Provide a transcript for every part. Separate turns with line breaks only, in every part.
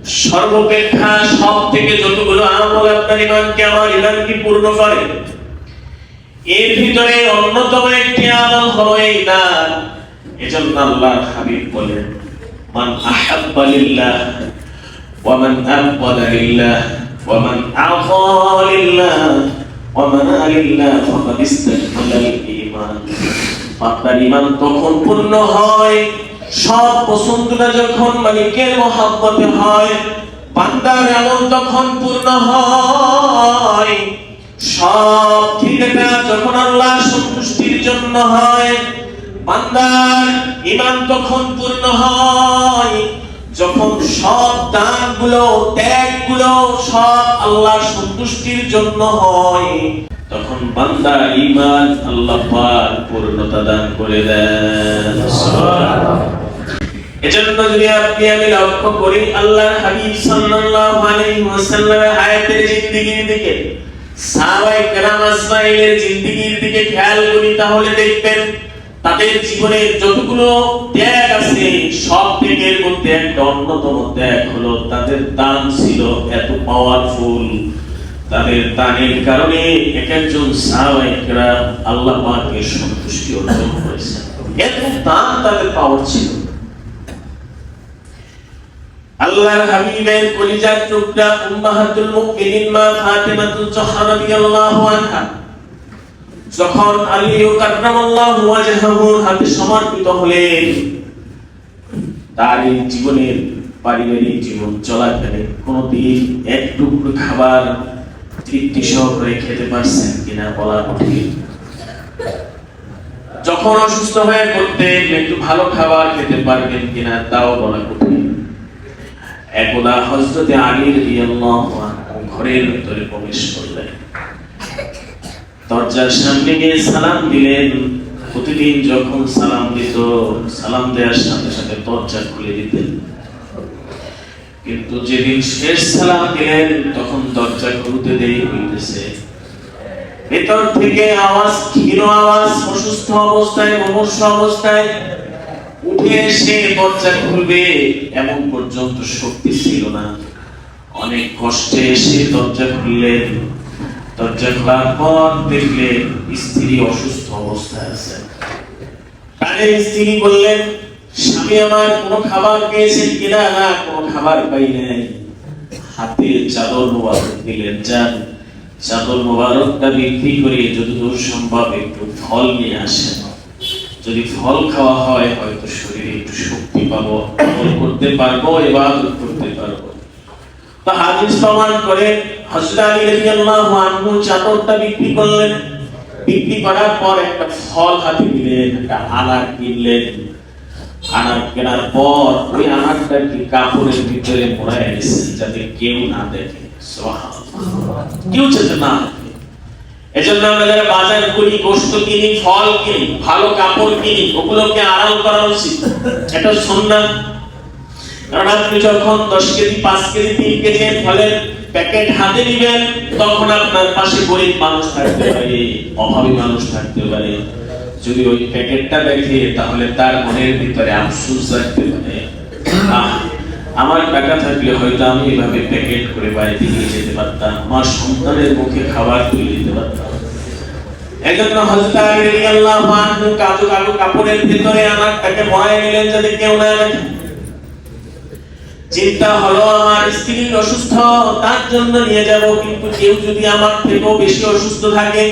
সর্বাপেক্ষা সব থেকে যতগুলো আমল আপনার ঈমানকে আমার ঈমানকে পূর্ণ করে, এর ভিতরে অন্যতম একটি আমল হলো এই দান। এজন্য আল্লাহর হাবিব বলেন, মান আহাব্বা লিল্লাহ ওয়া মান আবগাদা লিল্লাহ ওয়া মান আতা লিল্লাহ ওয়া মান লিল্লাহ ফাকাদ ইসতাকমালাল ঈমান। আপনার ঈমান তখন পূর্ণ হয়, সব পছন্দটা যখন মালিকের মহব্বতে হয়, বান্দার আমল তখন পূর্ণ হয়, সব ঠিকানা যখন আল্লাহর সন্তুষ্টির জন্য হয়, বান্দার ঈমান তখন পূর্ণ হয়, যখন সব দানগুলো ত্যাগগুলো সব আল্লাহর সন্তুষ্টির জন্য হয়, তখন বান্দা ঈমান আল্লাহ পাক পূর্ণতা দান করে দেন। সুবহানাল্লাহ। এজন্য যদি আপনি আমি লক্ষ্য করি আল্লাহর হাবিব সাল্লাল্লাহু আলাইহি ওয়াসাল্লামের হায়াতের জিন্দেগির দিকে, সাহাবায়ে কেরাম আজমাইনের জিন্দেগির দিকে খেয়াল করি, তাহলে দেখবেন তাদের জীবনে যতগুলো ত্যাগ আছে সব ত্যাগের মধ্যে একটা অন্যতম ত্যাগ হলো তাদের দান ছিল এত পাওয়ারফুল। তাদের দানের কারণে এক একজন সাহাবায়ে কেরাম আল্লাহ পাকের সন্তুষ্টি অর্জন করেছেন। এত দান তাদের পাওয়ার ছিল। আল্লাহর হাবিবের কলিজার টুকরা উম্মাহাতুল মুমিনিন মা ফাতিমাতুজ জাহরা রাদিয়াল্লাহু আনহা যখন আলী কাররামাল্লাহু ওয়াজহাহুর হাতে সমর্পিত হলেন, তার এই জীবনের পারিবারিক জীবন চলাকালে কোনদিন এক টুকরো খাবার তৃপ্তি সহকারে খেতে পারছেন কিনা বলা কঠিন। যখন অসুস্থ হয়ে পড়তেন একটু ভালো খাবার খেতে পারবেন কিনা তাও বলা কঠিন। একদা হযরতে আলী রাদিয়াল্লাহু আনহু ঘরের ভিতরে প্রবেশ করলেন, দরজার সামনে গিয়ে সালাম দিলেন। প্রতিদিন যখন সালাম দিত, সালাম দেওয়ার সাথে সাথে দরজা খুলে দিতেন, কিন্তু যেদিন শেষ সালাম দিলেন তখন দরজা খুলতে দেরি হইতেছে। ভেতর থেকে আওয়াজ, ক্ষীণ আওয়াজ, অসুস্থ অবস্থায়, মুমূর্ষু অবস্থায় উঠে এসে দরজা খুলবে এমন পর্যন্ত শক্তি ছিল না। অনেক কষ্টে এসে দরজা খুললেন। দরজা খোলার পর দেখলেন স্ত্রী অসুস্থ অবস্থায় আছে। তার স্ত্রী বললেন, স্বামী আমার কোনো খাবার পেয়েছেন কিনা? না, কোনো খাবার পাই নাই। হাতে চাদর মোবারক দিলেন, যান চাদর মোবারকটা বিক্রি করে যতদূর সম্ভব একটু ফল নিয়ে আসেন। যদি ফল খাওয়া হয় হয়তো শরীরে একটু শক্তি পাবো, আমল করতে পারবো, ইবাদত করতে পারবো। তা হাদিস প্রমাণ করে হযরত আলী রাদিয়াল্লাহু আনহু চাদরটা বিক্রি করলেন। বিক্রি করার পর একটা ফল হাতে দিলেন, একটা আনার কিনলেন। আনার কেনার পর ওই আনারটাকে কাপড়ের ভিতরে মোড়ায় দিয়েছেন যাতে কেউ না দেখে। সুবহানাল্লাহ, কেউ যাতে না দেখে। এজন্য আমরা যারা বাজার করি, গোশত কিনি, ফল কিনি, ভালো কাপড় কিনি, ওগুলোকে আড়াল করা উচিত। এটা সুন্নাত। কারণ আপনি যখন 10 কেজি, 5 কেজি, 3 কেজি ফলের প্যাকেট হাতে নিবেন তখন আপনার পাশে গরিব মানুষ থাকতে পারে, অভাবী মানুষ থাকতে পারে। যদি ওই প্যাকেটটা দেখে তাহলে তার মনের ভিতরে আফসোস থাকতে পারে, আমার টাকা থাকলে হয়তো আমি এভাবে প্যাকেট করে বাড়িতে নিয়ে যেতে পারতাম, আমার সন্তানের মুখে খাবার তুলে দিতে পারতাম। এজন্য হযরত আলী রাদিয়াল্লাহু আনহু কালো কালো কাপড়ের ভিতরে আনারটাকে মোড়ায় নিলেন যাতে কেউ না দেখে। চিন্তা হলো আমার স্ত্রী অসুস্থ, তার জন্য নিয়ে যাব, কিন্তু কেউ যদি আমার থেকেও বেশি অসুস্থ থাকে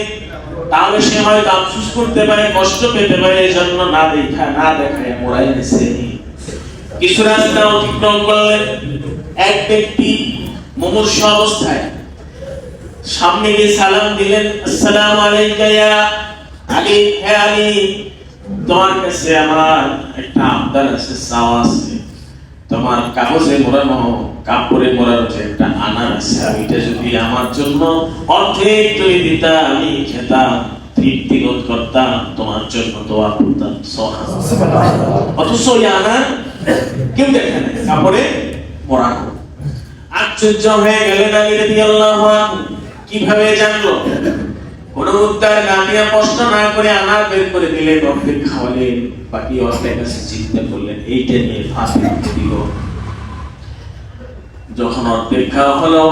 তাহলে সে হয়তো আফসোস করতে পারে, কষ্ট পেতে পারে। এজন্য না দেখায় মোড়াই নিছে। কিছু রাস্তা অতিক্রম করলেন। এক ব্যক্তি মুমূর্ষু অবস্থায় সামনে গিয়ে সালাম দিলেন, আসসালামু আলাইকা ইয়া আলী। হে আলী, তোমার কাছে আমার একটা আবদার আছে, চাওয়া আছে। তোমার কাগজে মোড়ানো, কাপড়ে মোড়ানো যে একটা আনার আছে, এটা যদি আমার জন্য অর্ধেক তৈরি দিতা আমি খেতাম, তৃপ্তি বোধ করতাম, তোমার জন্য দোয়া করতাম। অথচ ওই আনার কেউ দেখে না, কাপড়ে মোড়ানো। আশ্চর্য হয়ে গেলেন আলী রাদিয়াল্লাহু আনহু, কিভাবে জানলো? কোন উত্তর না দিয়ে প্রশ্ন না করে আনার বের করে দিলেন, অর্ধেক খাওয়ালেন, বাকি অর্ধেক কাছে চিন্তা করলেন এইটা নিয়ে ফাঁসি দিল। যখন অর্ধেক খাওয়া হলো,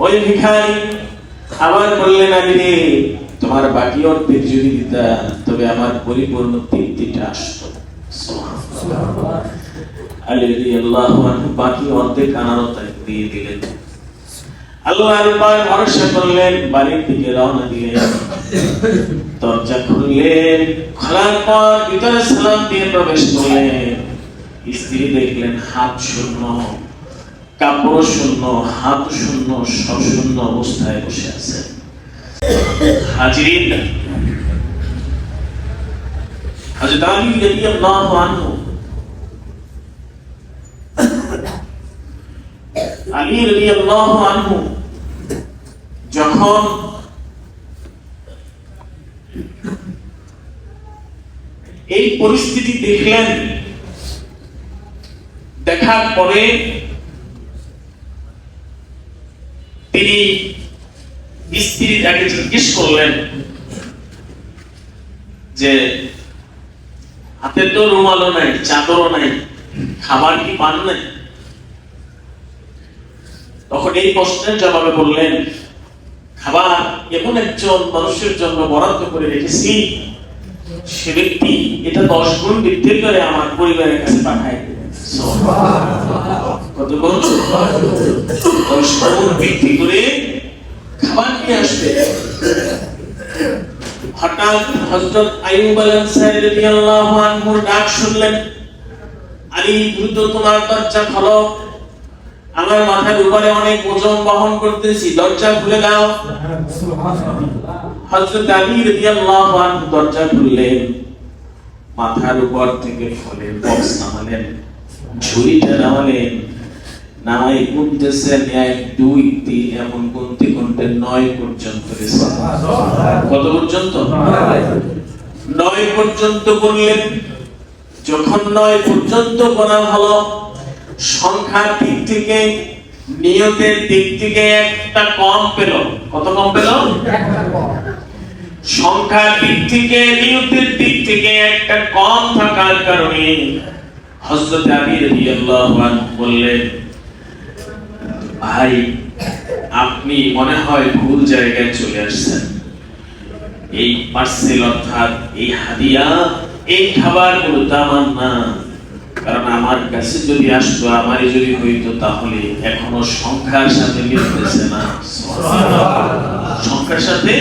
ওই ভিখারি আবার বললেন, আমি রে, তোমার বাকি অর্ধেক যদি দিতা তবে আমার পরিপূর্ণ তৃপ্তিটা আসতো। আলী রাদিয়াল্লাহু আনহু বাকি অর্ধেক আনারত দিয়ে দিলেন। আল্লাহর উপর ভরসা করলেন, বাড়ির দিকে রওনা দিলেন। দরজা খুললেন, খোলার পর ভিতরে সালাম দিয়ে প্রবেশ করলেন। স্ত্রী দেখলেন হাত শূন্য, কাপড় শূন্য, হাত শূন্য, সব শূন্য অবস্থায় বসে আছে। হাজিরিন, হযরত আলী রাদিয়াল্লাহু আনহু আলী রাদিয়াল্লাহু আনহু যখন এই পরিস্থিতি দেখলেন, দেখার পরে তিনি স্ত্রীকে জিজ্ঞেস করলেন যে হাতে তো রুমালও নাই, চাদরও নাই, খাবার কি পান নাই? তখন এই প্রশ্নের জবাবে বললেন, খাবার এমন একজন মানুষের জন্য বরাদ্দ করে রেখেছি, সে ব্যক্তি এটা 10 গুণ বৃদ্ধি করে আমার পরিবারের কাছে পাঠায় দেবে। কত গুণ? 10 গুণ বৃদ্ধি করে খাবার নিয়ে আসবে। হঠাৎ হযরত আইয়ুব আল-আনসারী রাদিয়াল্লাহু আনহুর ডাক শুনলেন, আলী দ্রুত তোমার দরজা খোলো, আমার মাথার উপরে অনেক ওজন বহন করতেছি, দরজা খুলে দাও। হযরত আলী রাদিয়াল্লাহু আনহু দরজা খুললেন, মাথার উপর থেকে ফলের বক্স নামালেন, ঝুড়িটা নামালেন, নামাই গুনতেছেন 1 2 3 এমন গুনতে গুনতে 9 পর্যন্ত গেছে। কত পর্যন্ত? 9 পর্যন্ত গুনলেন। যখন 9 পর্যন্ত গোনা হলো, সংখ্যার দিক থেকে, নিয়তের দিক থেকে একটা কম পেল। কত কম পেল? সংখ্যার দিক থেকে, নিয়তের দিক থেকে একটা কম থাকার কারণে হযরত আলী রাদিয়াল্লাহু আনহু বললেন, ভাই, আপনি মনে হয় ভুল জায়গায় চলে আসছেন। এই পার্সেল অর্থাৎ এই হাদিয়া, এই খাবারগুলো তো আমার না, কারণ আমার কাছে যদি আসতো, আমারই যদি হইতো, তাহলে এখনো সংখ্যার সাথে মিলতেছে না। সংখ্যার সাথে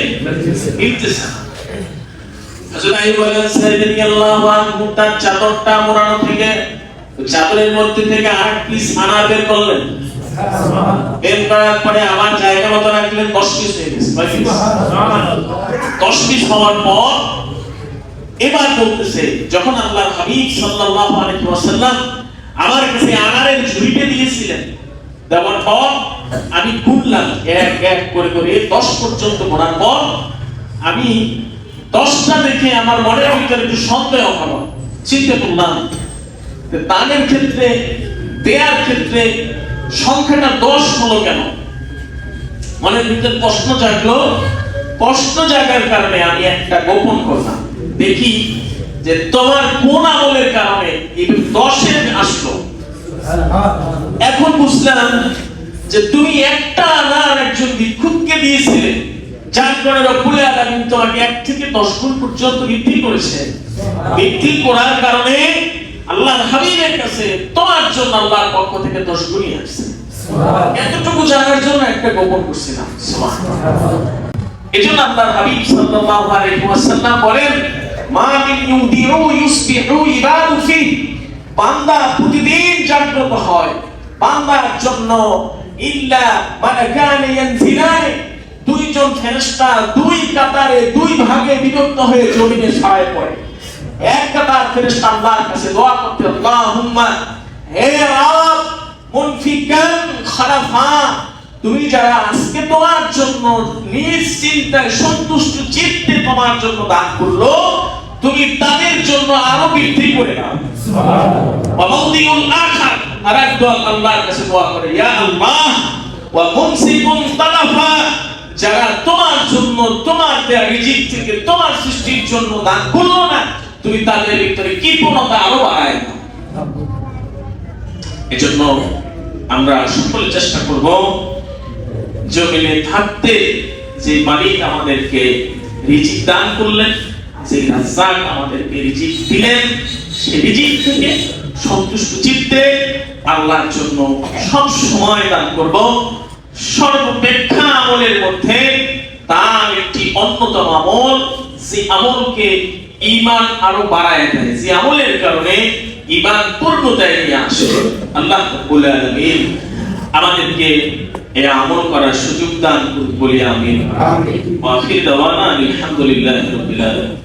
মিলতেছে না। হযরত আইয়ুব আল-আনসারী রাদিয়াল্লাহু আনহু তার চাদরটা মোড়ানো থেকে, চাদরের মধ্যে থেকে 8 পিস আনার বের করলেন। বের করার পরে আমার জায়গা মতো রাখলেন, 10 পিস হয়ে গেছে। 10 পিস হওয়ার পর এবার বলতেছে, যখন আল্লাহর হাবিব সাল্লাল্লাহু আলাইহি ওয়াসাল্লাম আমার কাছে আনারের ঝুড়িটা দিয়েছিলেন, দেওয়ার পর আমি গুনলাম, এক এক করে করে 10 পর্যন্ত গোনার পর আমি 10টা দেখে আমার মনের ভিতরে একটু সন্দেহ হলো। চিন্তা করলাম, দানের ক্ষেত্রে, দেয়ার ক্ষেত্রে সংখ্যাটা 10 হলো কেন? মনের ভিতরে প্রশ্ন জাগলো। প্রশ্ন জাগার কারণে আমি একটা গোপন করলাম, দেখি যে তোমার কোন আমলের কারণে এই 10-এ আসলো। এখন বুঝলাম যে তুমি একটা আনার একজন ভিক্ষুককে দিয়েছিলে, যার কারণে রব্বুল আলামিন তোমাকে 1 থেকে 10 গুণ পর্যন্ত বৃদ্ধি করেছে। বৃদ্ধি করার কারণে আল্লাহর হাবিবের কাছে তোমার জন্য আল্লাহর পক্ষ থেকে 10 গুণই আসছে। এতটুকু জানার জন্য একটা গোপন করছিলাম। সুবহানাল্লাহ। এজন্য আল্লাহর হাবিব সাল্লাল্লাহু আলাইহি ওয়াসাল্লাম বলেন, মা মিন ইউদিউ ইউসবিহু ইবাদু ফি, বান্দা প্রতিদিন জাগ্রত হয় বান্দার জন্য, ইল্লা মালাকান ইয়ানজিলান, 2 জন ফেরেশতা 2 কাতারে 2 ভাগে বিভক্ত হয়ে জমিনে ছায়া পড়ে। এক কাতার ফেরেশতা আল্লাহর কাছে দোয়া করতে, আল্লাহুম্মা, হে রব, মুনফিকান খালাফা, তুমি যারা আজকে তোমার জন্য নিজ চিন্তায় সন্তুষ্ট চিত্তে তোমার জন্য দান করলো, তুমি তাদের জন্য আরো বৃদ্ধি করে দাও। সুবহানাল্লাহ। ওয়া মাউদিউল আখার, আরেক দল আল্লাহর কাছে দোয়া করে, ইয়া আল্লাহ, ওয়া মুমসিকুন তালাফা, যারা তোমার জন্য, তোমার দেয়া রিজিক থেকে, তোমার সৃষ্টির জন্য দান করলো না, তুমি তাদের ভিতরে কৃপণতা আরো বাড়ায় দাও। এজন্য আমরা সকলে চেষ্টা করব জমিনে থাকতে যে মালিক আমাদেরকে রিজিক দান করলেন, যে রাজ্জাক আমাদেরকে রিজিক দিলেন, সেই রিজিক থেকে সন্তুষ্ট চিত্তে আল্লাহর জন্য সব সময় দান করব। সর্বাপেক্ষা আমলের মধ্যে তার একটি অন্যতম আমল, যে আমলকে ঈমান আরো বাড়ায় দেয়, যে আমলের কারণে ঈমান পূর্ণতায় নিয়ে আসে। আল্লাহ রাব্বুল আলামিন আমাদেরকে এই আমল করার সুযোগ দান করুন বলি আমিন। ওয়া আখির দাওয়ানা আলহামদুলিল্লাহি রাব্বিল আলামিন।